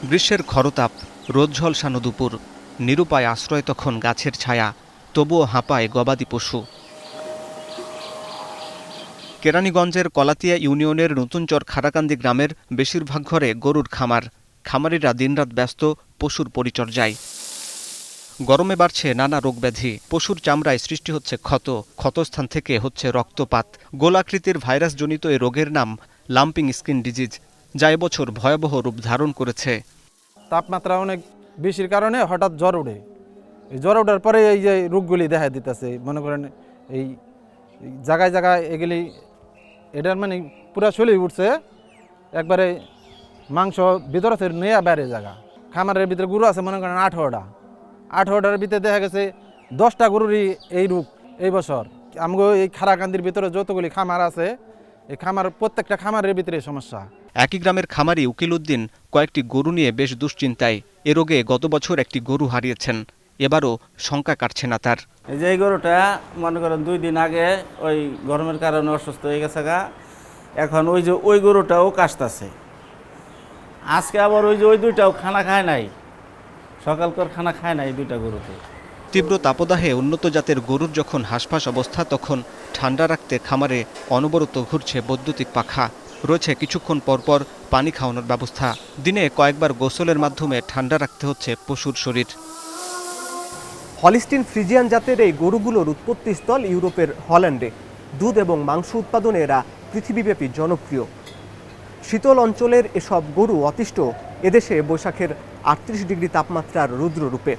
গ্রীষ্মের খরতাপ, রোদ ঝলসানো দুপুর, নিরুপায় আশ্রয় তখন গাছের ছায়া, তবুও হাঁপায় গবাদি পশু। কেরানীগঞ্জের কলাতিয়া ইউনিয়নের নতুনচর খারাকান্দি গ্রামের বেশিরভাগ ঘরে গরুর খামার। খামারিরা দিনরাত ব্যস্ত পশুর পরিচর্যায়। গরমে বাড়ছে নানা রোগব্যাধি, পশুর চামড়ায় সৃষ্টি হচ্ছে ক্ষত, ক্ষতস্থান থেকে হচ্ছে রক্তপাত। গোলাকৃতির ভাইরাসজনিত এই রোগের নাম লাম্পিং স্কিন ডিজিজ, যা এবছর ভয়াবহ রূপ ধারণ করেছে। তাপমাত্রা অনেক বেশির কারণে হঠাৎ জ্বর ওঠে। এই জ্বর ওঠার পরে এই যে রোগগুলি দেখা দিতেছে, মনে করেন এই জায়গায় জায়গায় এগুলি এটার মানে পুরা শরীর উঠছে, একবারে মাংস ভিতরে থেকে নেয়া বাইরে জায়গা। খামারের ভিতরে গরু আছে মনে করেন 18টার ভিতরে দেখা গেছে 10টা গরুরই এই রোগ এই বছর। আমগো এই খারাকান্দির ভিতরে যতগুলি খামার আছে, এই খামার প্রত্যেকটা খামারের ভিতরে সমস্যা। একই গ্রামের খামারি উকিল উদ্দিন কয়েকটি গরু নিয়ে বেশ দুশ্চিন্তায়। এ রোগে গত বছর একটি গরু হারিয়েছেন, এবারও শঙ্কা কাটছে না তার। এই যে এই গরুটা মনে করেন 2 দিন আগে ওই গরমের কারণে অসুস্থ হয়ে গেছে গা, এখন ওই যে ওই গরুটাও কাশতেছে। আজকে আবার ওই যে ওই দুইটাও খানা খায় নাই, সকালকার খানা খায় নাই 2টা গরুতে। তীব্র তাপদাহে উন্নত জাতের গরুর যখন হাঁসফাঁস অবস্থা, তখন ঠান্ডা রাখতে খামারে অনবরত ঘুরছে বৈদ্যুতিক পাখা। রয়েছে কিছুক্ষণ পরপর পানি খাওয়ানোর ব্যবস্থা। দিনে কয়েকবার গোসলের মাধ্যমে ঠান্ডা রাখতে হচ্ছে পশুর শরীর। হলিস্টিন ফ্রিজিয়ান জাতের এই গরুগুলোর উৎপত্তিস্থল ইউরোপের হল্যান্ডে। দুধ এবং মাংস উৎপাদনে এরা পৃথিবীব্যাপী জনপ্রিয়। শীতল অঞ্চলের এসব গরু অতিষ্ঠ এদেশে বৈশাখের 38 ডিগ্রি তাপমাত্রার রুদ্ররূপে।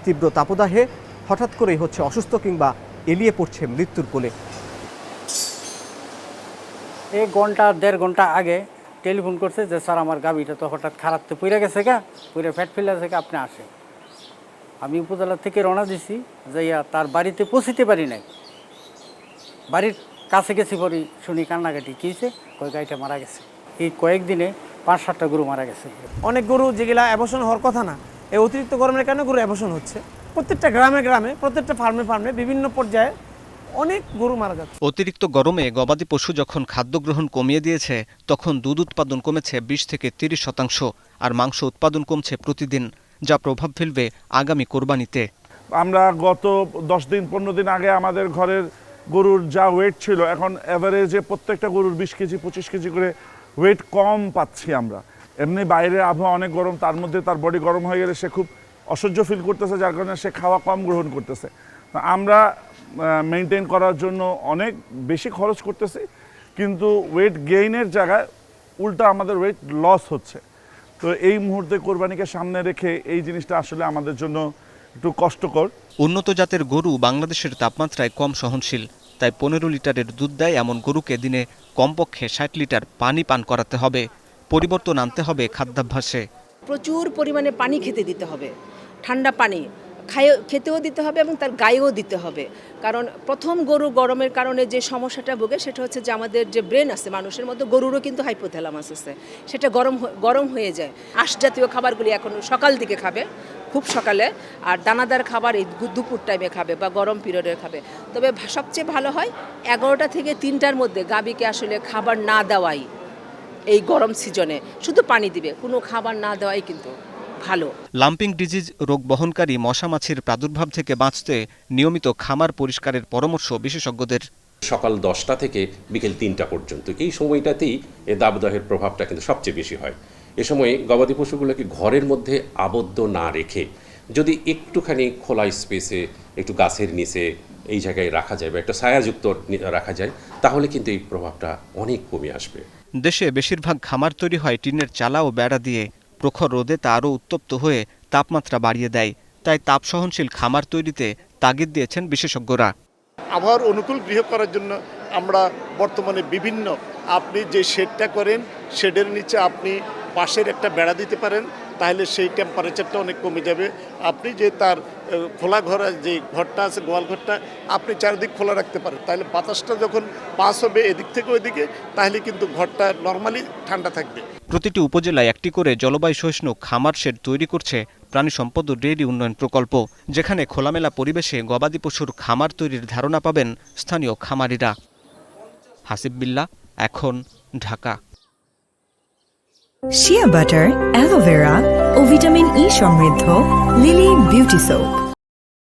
তীব্র তাপদাহে হঠাৎ করেই হচ্ছে অসুস্থ কিংবা এলিয়ে পড়ছে মৃত্যুর কোলে। 1 ঘন্টা 1.5 ঘন্টা আগে টেলিফোন করছে যে স্যার আমার গাভীটা তো হঠাৎ খারাপ তো পড়ে গেছে গা, পুরো ফ্যাট ফেলে আছে, আপনি আসে। আমি উপজেলা থেকে রওনা দিছি, যাইয়া তার বাড়িতে পৌঁছিতে পারি নাই। বাড়ির কাছে গেছি পরে শুনি কান্নাকাটি কীছে, কয় গাড়িটা মারা গেছে। এই কয়েকদিনে 5-7টা গরু মারা গেছে। অনেক গরু যেগুলা অ্যাবর্শন হওয়ার কথা না, এই অতিরিক্ত গরমের কারণে গরু অ্যাবর্শন হচ্ছে। প্রত্যেকটা গ্রামে প্রত্যেকটা ফার্মে বিভিন্ন পর্যায়ে অনেক গরু মারা যাচ্ছে। অতিরিক্ত গরমে গবাদি পশু যখন খাদ্য গ্রহণ কমিয়ে দিয়েছে, তখন দুধ উৎপাদন কমেছে 20 থেকে 30%, আর মাংস উৎপাদন কমছে প্রতিদিন, যা প্রভাব ফেলবে আগামী কোরবানিতে। আমরা গত 10 দিন 15 দিন আগে আমাদের ঘরের গরুর যা ওয়েট ছিল, এখন অ্যাভারেজে প্রত্যেকটা গরুর 20 কেজি 25 কেজি করে ওয়েট কম পাচ্ছি আমরা। এমনি বাইরে আবহাওয়া অনেক গরম, তার মধ্যে তার বডি গরম হয়ে গেলে সে খুব অসহ্য ফিল করতেছে, যার কারণে সে খাওয়া কম গ্রহণ করতেছে। আমরা মেনটেন করার জন্য অনেক বেশি খরচ করতেছি, কিন্তু ওয়েট গেইনের জায়গায় উল্টা আমাদের ওয়েট লস হচ্ছে। তো এই মুহূর্তে কোরবানিকে সামনে রেখে এই জিনিসটা আসলে আমাদের জন্য একটু কষ্টকর। উন্নত জাতের গরু বাংলাদেশের তাপমাত্রায় কম সহনশীল, তাই 15 লিটারের দুধ দেয় এমন গরুকে দিনে কমপক্ষে 60 লিটার পানি পান করাতে হবে। পরিবর্তন আনতে হবে খাদ্যাভ্যাসে। প্রচুর পরিমাণে পানি খেতে দিতে হবে, ঠান্ডা পানি খেতেও দিতে হবে এবং তার গায়েও দিতে হবে। কারণ প্রথম গরু গরমের কারণে যে সমস্যাটা ভোগে সেটা হচ্ছে যে আমাদের যে ব্রেন আছে মানুষের মধ্যে, গরুরও কিন্তু হাইপোথ্যালামাস আছে, সেটা গরম হয়ে যায়। আঁশ জাতীয় খাবারগুলি এখন সকাল দিকে খাবে, খুব সকালে, আর দানাদার খাবার এই দুপুর টাইমে খাবে বা গরম পিরিয়ডে খাবে। তবে সবচেয়ে ভালো হয় 11টা থেকে 3টার মধ্যে গাভীকে আসলে খাবার না দেওয়াই, এই গরম সিজনে শুধু পানি দিবে, কোনো খাবার না দেওয়াই কিন্তু ভালো। লাম্পিং ডিজিজ রোগ বহনকারী মশা মাছির প্রাদুর্ভাব থেকে বাঁচতে নিয়মিত খামার পরিষ্কারের পরামর্শ বিশেষজ্ঞদের। সকাল 10টা থেকে বিকেল 3টা পর্যন্ত এই সময়টাতেই এ দাবদাহের প্রভাবটা কিন্তু সবচেয়ে বেশি হয়। এ সময়ে গবাদি পশুগুলোকে ঘরের মধ্যে আবদ্ধ না রেখে যদি একটুখানি খোলা স্পেসে, একটু গাছের নিচে এই জায়গায় রাখা যায় বা একটা ছায়াযুক্ত রাখা যায়, তাহলে কিন্তু এই প্রভাবটা অনেক কমে আসবে। দেশে বেশিরভাগ খামার তৈরি হয় টিনের চালা ও বেড়া দিয়ে। প্রখর রোদে তা আরও উত্তপ্ত হয়ে তাপমাত্রা বাড়িয়ে দেয়, তাই তাপ সহনশীল খামার তৈরিতে তাগিদ দিয়েছেন বিশেষজ্ঞরা। আবহাওয়ার অনুকূল গৃহ করার জন্য আমরা বর্তমানে বিভিন্ন, আপনি যে শেডটা করেন শেডের নিচে আপনি বাঁশের একটা বেড়া দিতে পারেন, তাহলে সেই টেম্পারেচারটা অনেক কমে যাবে। আপনি যে তার খোলা ঘর, যে ঘরটা আছে গোয়াল ঘরটা, আপনি চারিদিক খোলা রাখতে পারেন, তাহলে বাতাসটা যখন পাস হবে এদিক থেকে ওইদিকে, তাহলে কিন্তু ঘরটা নর্মালি ঠান্ডা থাকবে। প্রতিটি উপজেলায় একটি করে জলবায়ু সহিষ্ণু খামার শেড তৈরি করছে প্রাণী সম্পদ ও ডেইরি উন্নয়ন প্রকল্প, যেখানে খোলামেলা পরিবেশে গবাদি পশুর খামার তৈরির ধারণা পাবেন স্থানীয় খামারিরা। হাসিব বিল্লাহ, এখন, ঢাকা। শিয়া বাটার, অ্যালোভেরা ও ভিটামিন ই সমৃদ্ধ লিলি বিউটি সোপ।